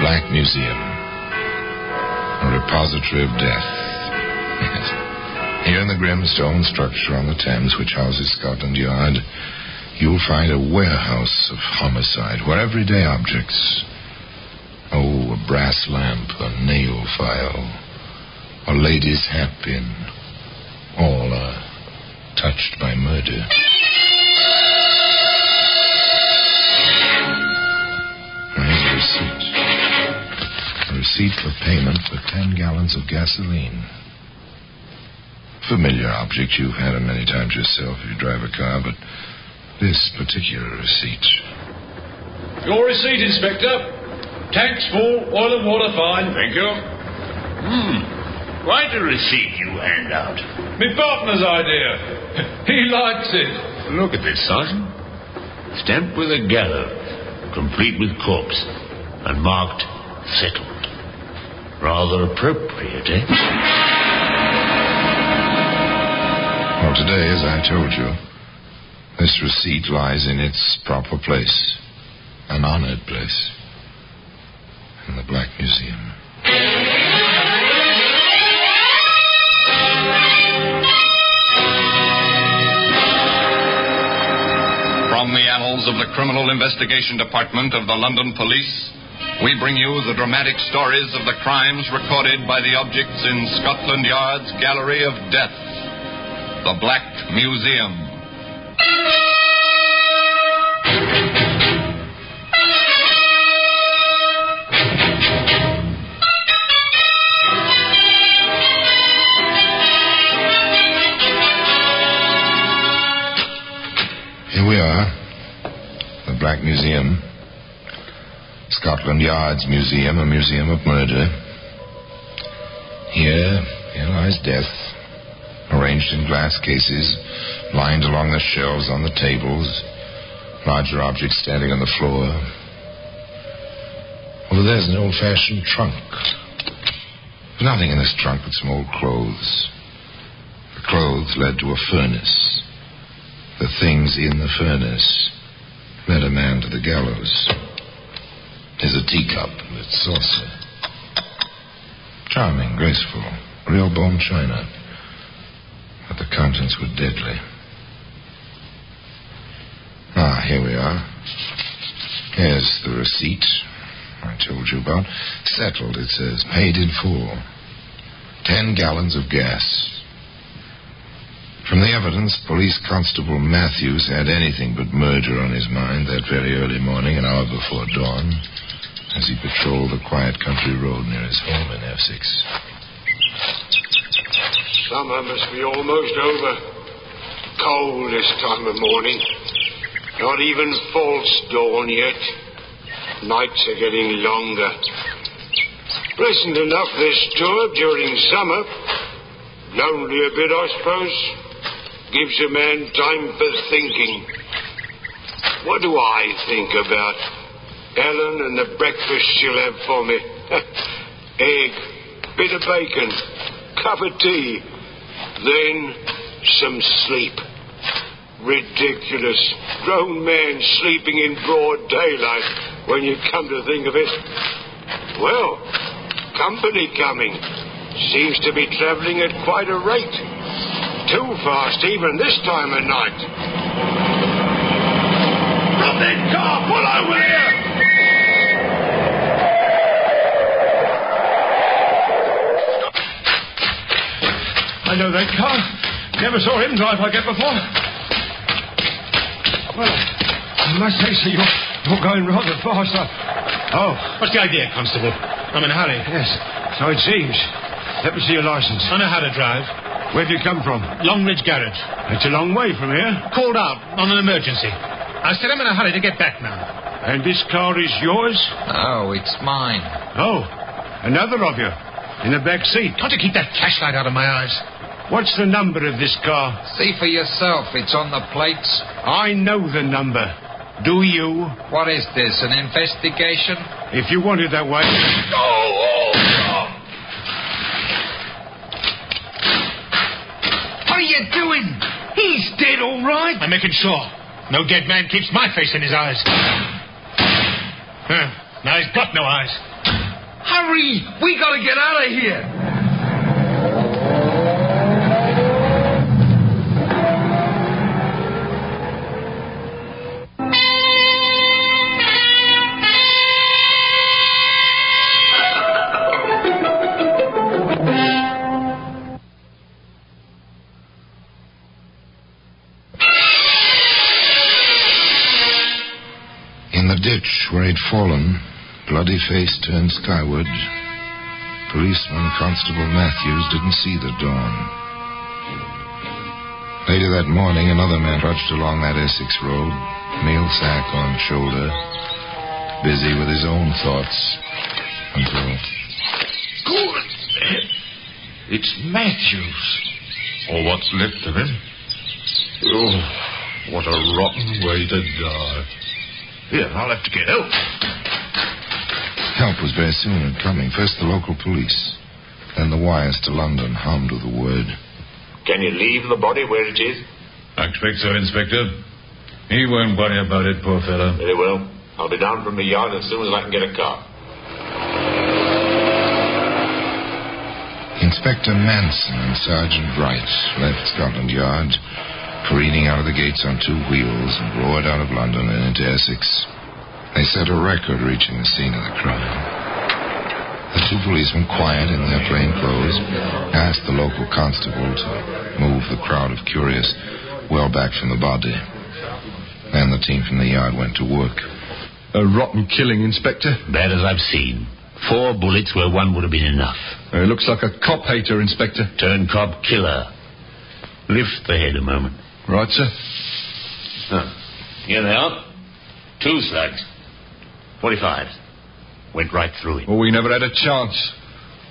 Black Museum, a repository of death. Yes. Here in the grim stone structure on the Thames, which houses Scotland Yard, you'll find a warehouse of homicide, where everyday objects, a brass lamp, a nail file, a lady's hatpin, all are touched by murder. Here's a receipt. A receipt for payment for 10 gallons of gasoline. Familiar object. You've had it many times yourself if you drive a car, but this particular receipt. Your receipt, Inspector. Tanks full, oil and water fine. Thank you. Quite a receipt you hand out. My partner's idea. He likes it. Look at this, Sergeant. Stamped with a gallows, complete with corpse, and marked settled. Rather appropriate, eh? Well, today, as I told you, this receipt lies in its proper place, an honored place, in the Black Museum. From the annals of the Criminal Investigation Department of the London Police, we bring you the dramatic stories of the crimes recorded by the objects in Scotland Yard's Gallery of Death, the Black Museum. Here we are, the Black Museum, Scotland Yard's museum, a museum of murder. Here lies death, arranged in glass cases, lined along the shelves on the tables, larger objects standing on the floor. Over there's an old-fashioned trunk. There's nothing in this trunk but some old clothes. The clothes led to a furnace. The things in the furnace led a man to the gallows. There's a teacup and its saucer. Charming, graceful, real bone china. But the contents were deadly. Here we are. Here's the receipt I told you about. Settled, it says. Paid in full. 10 gallons of gas. From the evidence, Police Constable Matthews had anything but murder on his mind that very early morning, an hour before dawn, as he patrolled the quiet country road near his home in F6. Summer must be almost over. Cold this time of morning. Not even false dawn yet. Nights are getting longer. Pleasant enough this tour during summer. Lonely a bit, I suppose. Gives a man time for thinking. What do I think about Ellen and the breakfast she'll have for me? Egg, bit of bacon, cup of tea, then some sleep. Ridiculous. Grown man sleeping in broad daylight when you come to think of it. Well, company coming. Seems to be travelling at quite a rate. Too fast even this time of night. From that car, pull over here! I know that car. Never saw him drive like that before. Well, I must say, sir, you're going rather fast. Oh. What's the idea, Constable? I'm in a hurry. Yes, so it seems. Let me see your license. I know how to drive. Where'd you come from? Longridge Garage. It's a long way from here. Called out on an emergency. I said I'm in a hurry to get back now. And this car is yours? Oh, it's mine. Oh, another of you. In the back seat. Can't you keep that flashlight out of my eyes? What's the number of this car? See for yourself. It's on the plates. I know the number. Do you? What is this, an investigation? If you want it that way... What are you doing? He's dead, all right. I'm making sure. No dead man keeps my face in his eyes. Now he's got no eyes. Hurry! We gotta get out of here! In the ditch where he'd fallen, bloody face turned skyward, policeman Constable Matthews didn't see the dawn. Later that morning, another man trudged along that Essex road, mail sack on shoulder, busy with his own thoughts, until... Good. It's Matthews. Or what's left of him. Oh, what a rotten way to die. Here, I'll have to get help. Help was very soon in coming. First the local police, then the wires to London hummed with the word. Can you leave the body where it is? I expect so, Inspector. He won't worry about it, poor fellow. Very well. I'll be down from the yard as soon as I can get a car. Inspector Manson and Sergeant Wright left Scotland Yard, careening out of the gates on two wheels, and roared out of London and into Essex. They set a record reaching the scene of the crime. The two policemen, quiet in their plain clothes, asked the local constable to move the crowd of curious well back from the body. Then the team from the yard went to work. A rotten killing, Inspector. Bad as I've seen. 4 bullets where one would have been enough. It looks like a cop-hater, Inspector. Turn cop killer. Lift the head a moment. Right, sir. Here they are. 2 slugs. 45. Went right through him. Oh, we never had a chance.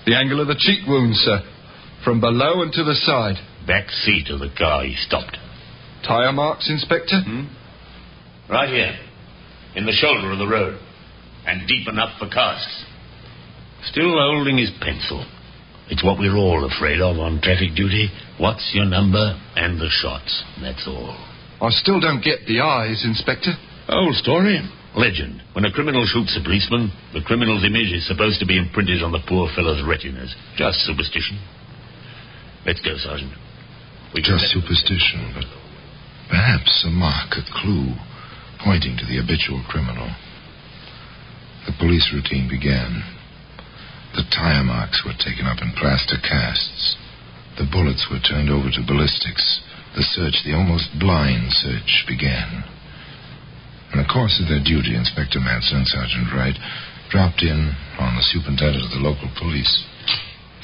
The angle of the cheek wound, sir. From below and to the side. Back seat of the car he stopped. Tyre marks, Inspector? Right here. In the shoulder of the road. And deep enough for casks. Still holding his pencil. It's what we're all afraid of on traffic duty. What's your number and the shots. That's all. I still don't get the eyes, Inspector. Old story. Legend. When a criminal shoots a policeman, the criminal's image is supposed to be imprinted on the poor fellow's retinas. Just superstition. Let's go, Sergeant. Just superstition, but perhaps a mark, a clue, pointing to the habitual criminal. The police routine began. The tire marks were taken up in plaster casts. The bullets were turned over to ballistics. The search, the almost blind search, began. In the course of their duty, Inspector Manson and Sergeant Wright dropped in on the superintendent of the local police.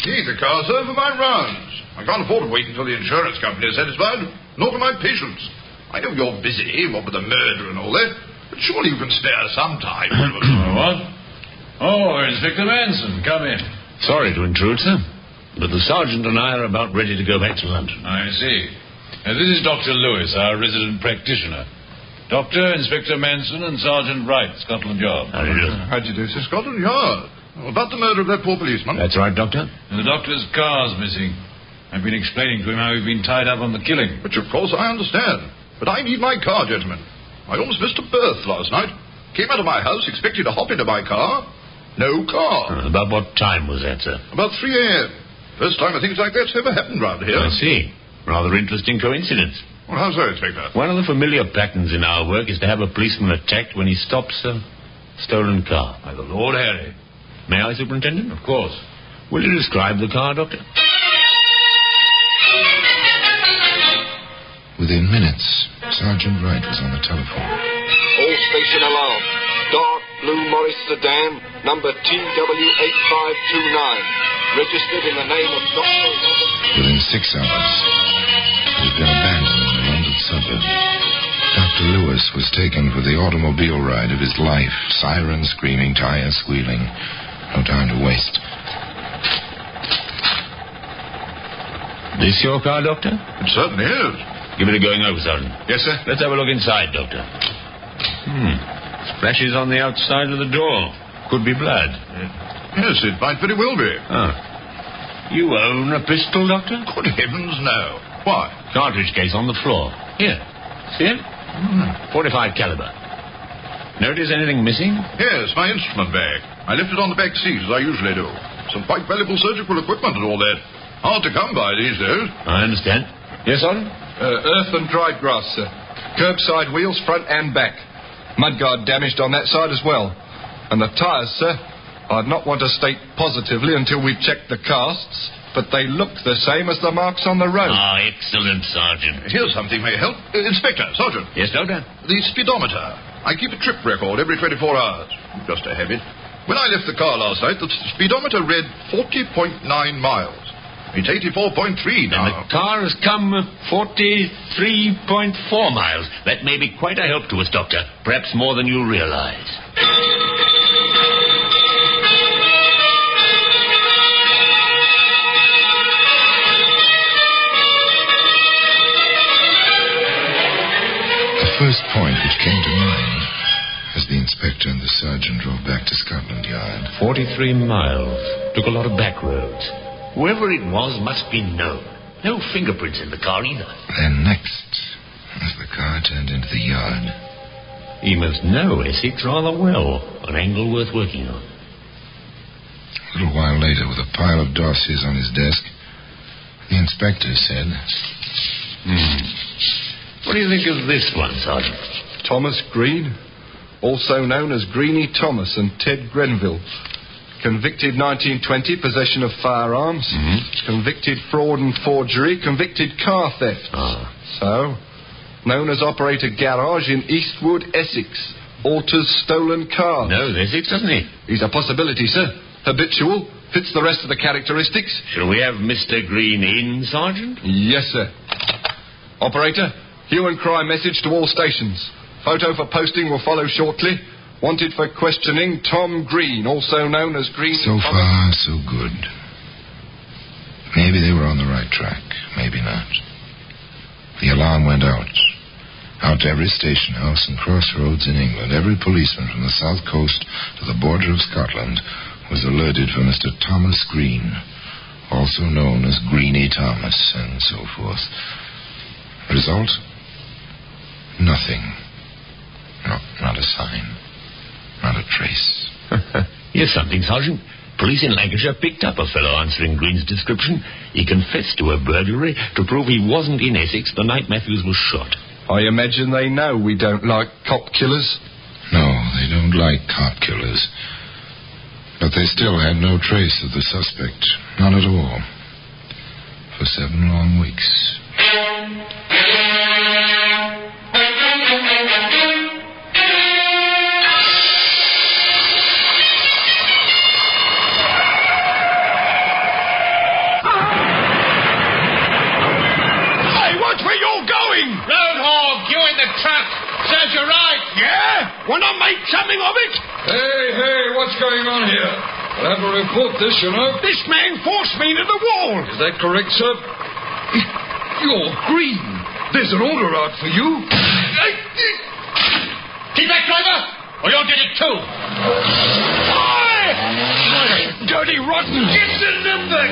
Here's the car, sir, for my rounds. I can't afford to wait until the insurance company is satisfied, nor can my patients. I know you're busy, what with the murder and all that, but surely you can spare some time. What? Oh, Inspector Manson, come in. Sorry to intrude, sir, but the sergeant and I are about ready to go back to London. I see. This is Dr. Lewis, our resident practitioner. Doctor, Inspector Manson, and Sergeant Wright, Scotland Yard. How do you do? How'd you do, sir? Scotland Yard. About the murder of that poor policeman. That's right, Doctor. And the doctor's car's missing. I've been explaining to him how he'd been tied up on the killing. Which, of course, I understand. But I need my car, gentlemen. I almost missed a berth last night. Came out of my house expecting to hop into my car. No car. About what time was that, sir? About 3 a.m. First time a thing like that's ever happened round here. I see. Rather interesting coincidence. Well, how's that, Inspector? One of the familiar patterns in our work is to have a policeman attacked when he stops a stolen car. By the Lord Harry. May I, Superintendent? Of course. Will you describe the car, Doctor? Within minutes, Sergeant Wright was on the telephone. All station alarm. Dark blue Morris sedan, number TW8529. Registered in the name of Dr. Robert... Within 6 hours, it had been abandoned in a London suburb. Dr. Lewis was taken for the automobile ride of his life. Sirens screaming, tires squealing. No time to waste. This your car, Doctor? It certainly is. Give it a going over, Sergeant. Yes, sir. Let's have a look inside, Doctor. Splashes on the outside of the door. Could be blood. Yes, it might very well be. You own a pistol, Doctor? Good heavens, no. Why? Cartridge case on the floor. Here. See it? 45 caliber. Notice anything missing? Yes, my instrument bag. I left it on the back seat, as I usually do. Some quite valuable surgical equipment and all that. Hard to come by these days. I understand. Yes, Sergeant? Earth and dried grass, sir. Curbside wheels, front and back. Mudguard damaged on that side as well. And the tyres, sir, I'd not want to state positively until we've checked the casts, but they look the same as the marks on the road. Ah, excellent, Sergeant. Here's something may help. Inspector, Sergeant. Yes, Doctor? The speedometer. I keep a trip record every 24 hours. Just a habit. When I left the car last night, the speedometer read 40.9 miles. It's 84.3 now. And the car has come 43.4 miles. That may be quite a help to us, Doctor. Perhaps more than you realize. The first point which came to mind as the inspector and the sergeant drove back to Scotland Yard. 43 miles. Took a lot of back roads. Whoever it was must be known. No fingerprints in the car either. Then next, as the car turned into the yard. He must know Essex rather well. An angle worth working on. A little while later, with a pile of dossiers on his desk, the inspector said... What do you think of this one, Sergeant? Thomas Green, also known as Greenie Thomas and Ted Grenville. Convicted 1920, possession of firearms. Convicted fraud and forgery. Convicted car theft. So, known as operator garage in Eastwood, Essex. Alters stolen cars. Knows Essex, doesn't he? He's a possibility, sir. Habitual. Fits the rest of the characteristics. Shall we have Mr. Green in, Sergeant? Yes, sir. Operator, hue and cry message to all stations. Photo for posting will follow shortly. Wanted for questioning, Tom Green, also known as Green. So far, so good. Maybe they were on the right track. Maybe not. The alarm went out. Out to every station house and crossroads in England. Every policeman from the south coast to the border of Scotland was alerted for Mr. Thomas Green, also known as Greenie Thomas, and so forth. Result? Nothing. No, not a sign. Not a trace. Here's something, Sergeant. Police in Lancashire picked up a fellow answering Green's description. He confessed to a burglary to prove he wasn't in Essex the night Matthews was shot. I imagine they know we don't like cop killers. No, they don't like cop killers. But they still had no trace of the suspect. Not at all. For 7 long weeks. Serves you right. Yeah? Want to make something of it? Hey, what's going on here? I'll have to report this, you know. This man forced me into the wall. Is that correct, sir? You're Green. There's an order out for you. Keep back, driver, or you'll get it too. Dirty rotten. Get the number.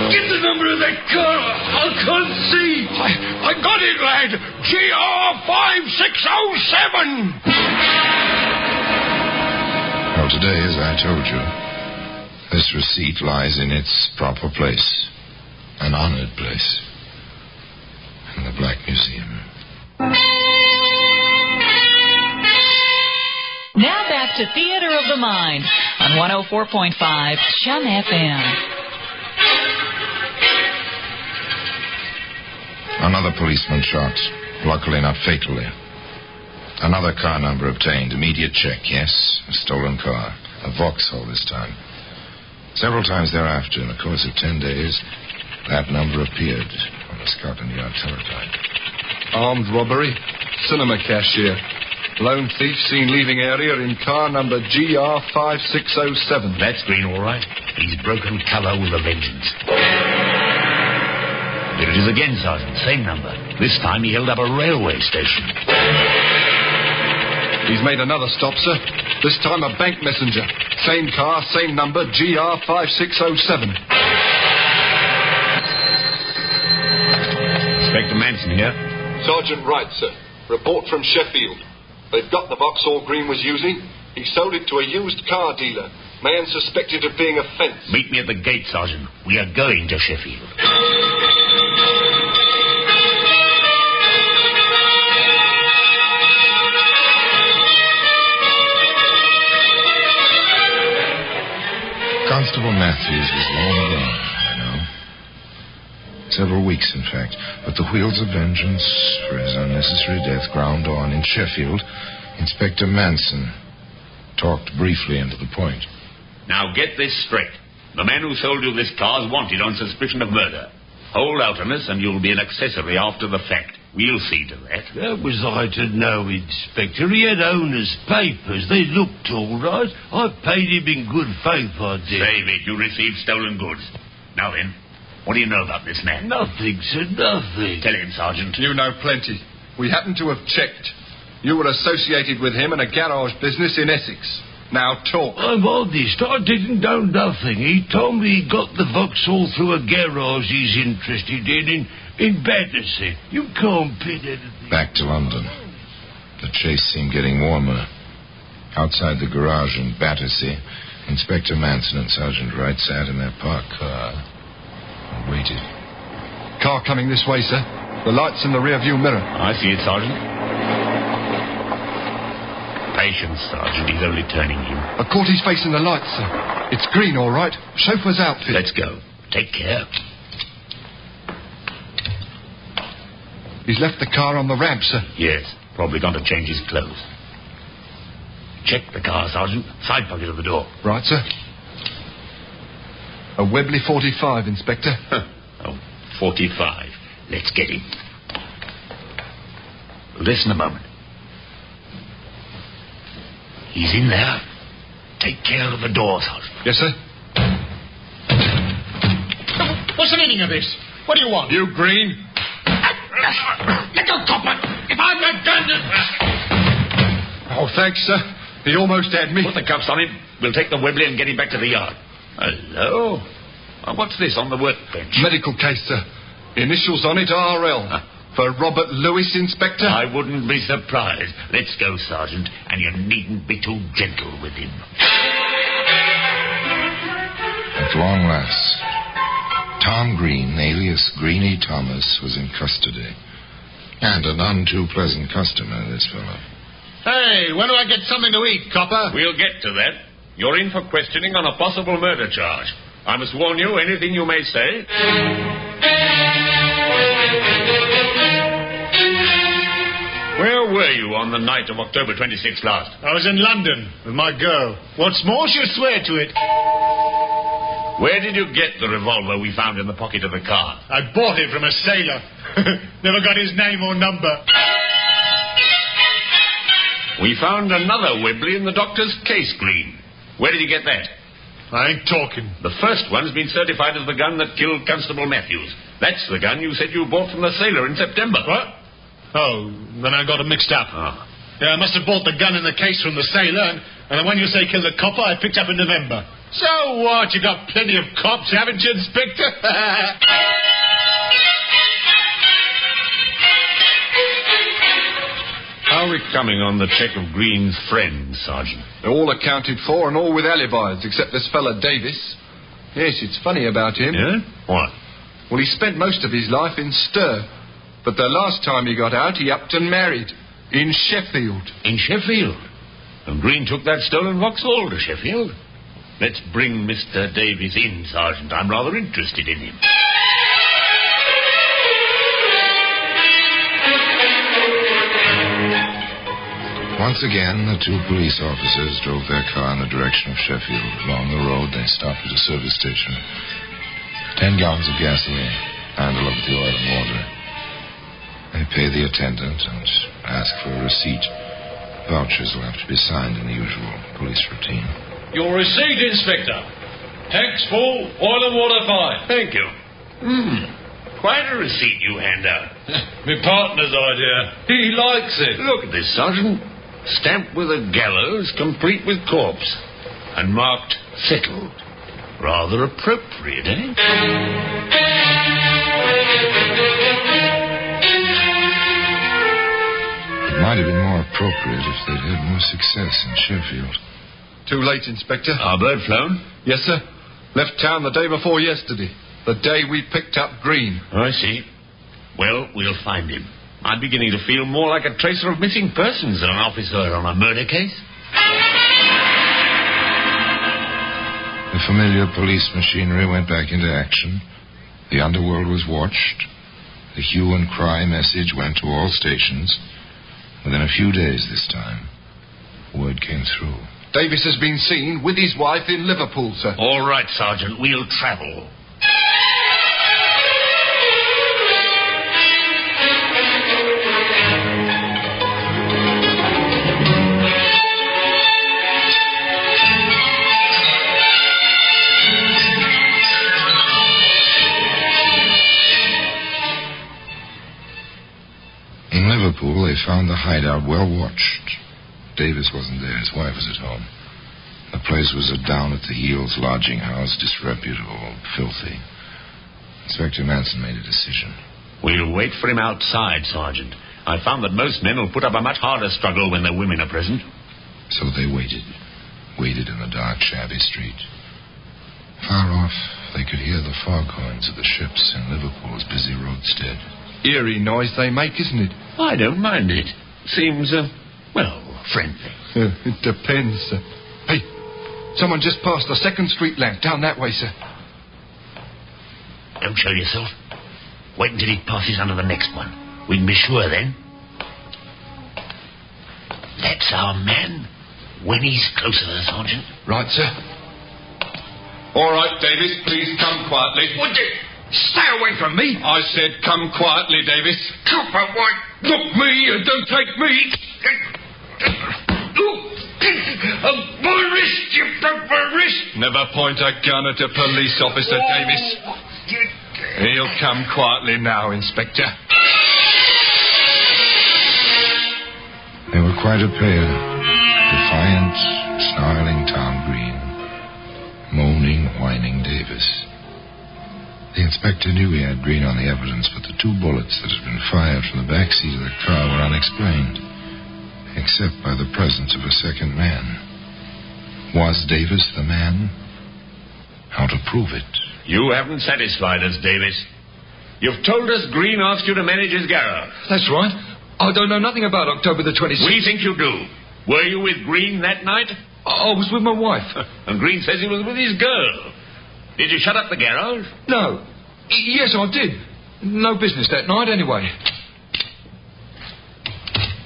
Get the number of that car. I can't see. I got it, lad. GR5607. Well, today, as I told you, this receipt lies in its proper place. An honored place. In the Black Museum. Now back to Theater of the Mind on 104.5 Chum FM. Another policeman shot. Luckily not fatally. Another car number obtained. Immediate check, yes. A stolen car. A Vauxhall this time. Several times thereafter, in the course of 10 days, that number appeared on the Scotland Yard teletype. Armed robbery. Cinema cashier. Lone thief seen leaving area in car number GR5607. That's Green, all right. He's broken colour with a vengeance. There it is again, Sergeant. Same number. This time he held up a railway station. He's made another stop, sir. This time a bank messenger. Same car, same number, GR5607. Inspector Manson here. Sergeant Wright, sir. Report from Sheffield. They've got the Vauxhall Green was using. He sold it to a used car dealer. Man suspected of being a fence. Meet me at the gate, Sergeant. We are going to Sheffield. Constable Matthews was long gone, I know. Several weeks, in fact. But the wheels of vengeance for his unnecessary death ground on. In Sheffield, Inspector Manson talked briefly and to the point. Now get this straight. The man who sold you this car is wanted on suspicion of murder. Hold out on us and you'll be an accessory after the fact. We'll see to that. How was I to know, Inspector? He had owner's papers. They looked all right. I paid him in good faith, I did. Save it. You received stolen goods. Now then, what do you know about this man? Nothing, sir, nothing. Tell him, Sergeant. You know plenty. We happen to have checked. You were associated with him in a garage business in Essex. Now talk. I'm honest. I didn't know nothing. He told me he got the Vauxhall through a garage he's interested in Battersea. You can't pin anything. Back to London. The chase seemed getting warmer. Outside the garage in Battersea, Inspector Manson and Sergeant Wright sat in their parked car and waited. Car coming this way, sir. The light's in the rear-view mirror. I see it, Sergeant. Patience, Sergeant. He's only turning in. I caught his face in the light, sir. It's green, all right. Chauffeur's outfit. Let's go. Take care. He's left the car on the ramp, sir. Yes. Probably gone to change his clothes. Check the car, Sergeant. Side pocket of the door. Right, sir. A Webley 45, Inspector. Oh, 45. Let's get him. Listen a moment. He's in there. Take care of the door, Sergeant. Yes, sir. What's the meaning of this? What do you want? You, Green? Let go, copper! If I'm not done... Oh, thanks, sir. He almost had me. Put the cuffs on him. We'll take the Webley and get him back to the yard. Hello? What's this on the workbench? Medical case, sir. Initials on it, RL. For Robert Lewis, Inspector? I wouldn't be surprised. Let's go, Sergeant, and you needn't be too gentle with him. At long last, Tom Green, alias Greenie Thomas, was in custody. And a none too pleasant customer, this fellow. Hey, when do I get something to eat, copper? We'll get to that. You're in for questioning on a possible murder charge. I must warn you, anything you may say... Where were you on the night of October 26th last? I was in London with my girl. What's more, she'll swear to it. Where did you get the revolver we found in the pocket of the car? I bought it from a sailor. Never got his name or number. We found another Webley in the doctor's case, Green. Where did you get that? I ain't talking. The first one's been certified as the gun that killed Constable Matthews. That's the gun you said you bought from the sailor in September. What? Oh, then I got it mixed up. Oh. Yeah, I must have bought the gun in the case from the sailor, and the one you say killed the copper I picked up in November. So what? You got plenty of cops, haven't you, Inspector? How are we coming on the check of Green's friends, Sergeant? They're all accounted for and all with alibis, except this fella Davis. Yes, it's funny about him. Yeah? What? Well, he spent most of his life in stir. But the last time he got out, he upped and married. In Sheffield. In Sheffield? And Green took that stolen Vauxhall to Sheffield? Let's bring Mr. Davies in, Sergeant. I'm rather interested in him. Once again, the two police officers drove their car in the direction of Sheffield. Along the road, they stopped at a service station. 10 gallons of gasoline. Handle over the oil and water. They pay the attendant and ask for a receipt. Vouchers will have to be signed in the usual police routine. Your receipt, Inspector. Tanks full, oil and water fine. Thank you. Quite a receipt you hand out. My partner's idea. He likes it. Look at this, Sergeant. Stamped with a gallows, complete with corpse. And marked settled. Rather appropriate, eh? It might have been more appropriate if they'd had more success in Sheffield. Too late, Inspector. Our bird flown? Yes, sir. Left town the day before yesterday. The day we picked up Green. Oh, I see. Well, we'll find him. I'm beginning to feel more like a tracer of missing persons than an officer on a murder case. The familiar police machinery went back into action. The underworld was watched. The hue and cry message went to all stations. Within a few days this time, word came through. Davis has been seen with his wife in Liverpool, sir. All right, Sergeant. We'll travel. In Liverpool, they found the hideout well watched. Davis wasn't there. His wife was at home. The place was a down-at-the-heels lodging house, disreputable, filthy. Inspector Manson made a decision. We'll wait for him outside, Sergeant. I found that most men will put up a much harder struggle when their women are present. So they waited. Waited in the dark, shabby street. Far off, they could hear the foghorns of the ships in Liverpool's busy roadstead. Eerie noise they make, isn't it? I don't mind it. Seems, friendly. It depends, sir. Hey, someone just passed the 2nd Street lamp down that way, sir. Don't show yourself. Wait until he passes under the next one. We can be sure then. That's our man. When he's closer, Sergeant. Right, sir. All right, Davis, please come quietly. What the... Stay away from me. I said come quietly, Davis. Copper, why? Look me and don't take me. My wrist, you broke my wrist. Never point a gun at a police officer, Davis. He'll come quietly now, Inspector. They were quite a pair. Defiant, snarling Tom Green. Moaning, whining Davis. The inspector knew he had Green on the evidence, but the 2 bullets that had been fired from the back seat of the car were unexplained, except by the presence of a second man. Was Davis the man? How to prove it? You haven't satisfied us, Davis. You've told us Green asked you to manage his garage. That's right. I don't know nothing about October the 26th. We think you do. Were you with Green that night? I was with my wife. And Green says he was with his girl. Did you shut up the garage? No. Yes, I did. No business that night, anyway.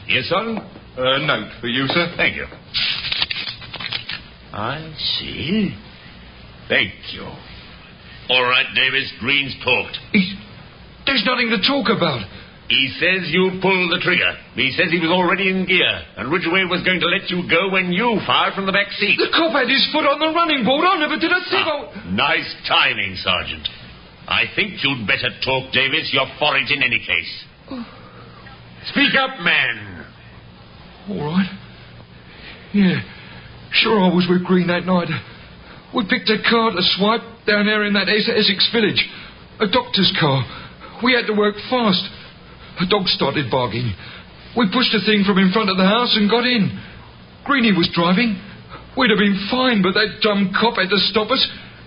Yes, son? A note for you, sir. Thank you. I see. Thank you. All right, Davis, Green's talked. There's nothing to talk about. He says you pulled the trigger. He says he was already in gear, and Ridgway was going to let you go when you fired from the back seat. The cop had his foot on the running board. I never did a thing. Nice timing, Sergeant. I think you'd better talk, Davis. You're for it in any case. Speak up, man. All right. Yeah, sure I was with Green that night. We picked a car to swipe down there in that Essex village. A doctor's car. We had to work fast. A dog started barking. We pushed the thing from in front of the house and got in. Greenie was driving. We'd have been fine, but that dumb cop had to stop us.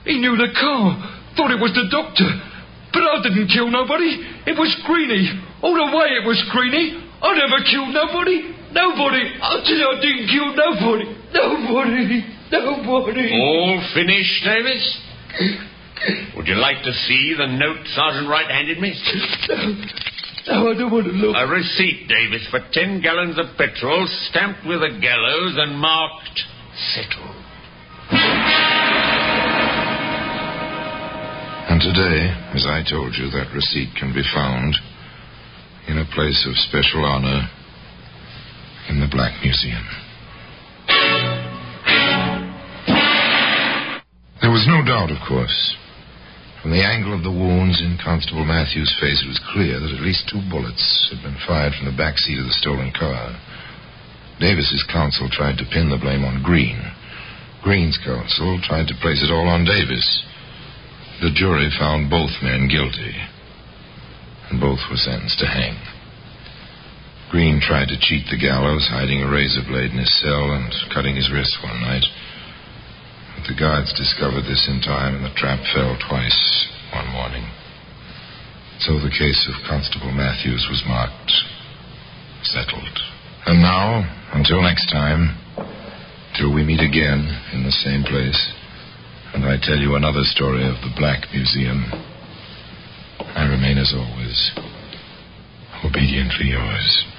He knew the car. Thought it was the doctor. But I didn't kill nobody. It was Greenie. All the way it was Greenie. I never killed nobody. Nobody. I didn't kill nobody. Nobody. All finished, Davis? Would you like to see the note Sergeant Wright handed me? No, I don't want to look. A receipt, Davis, for 10 gallons of petrol, stamped with a gallows and marked settled. And today, as I told you, that receipt can be found in a place of special honor in the Black Museum. There was no doubt, of course. From the angle of the wounds in Constable Matthews' face, it was clear that at least 2 bullets had been fired from the back seat of the stolen car. Davis's counsel tried to pin the blame on Green. Green's counsel tried to place it all on Davis. The jury found both men guilty, and both were sentenced to hang. Green tried to cheat the gallows, hiding a razor blade in his cell and cutting his wrist one night. The guards discovered this in time, and the trap fell twice one morning. So the case of Constable Matthews was marked settled. And now, until next time, till we meet again in the same place, and I tell you another story of the Black Museum, I remain, as always, obediently yours.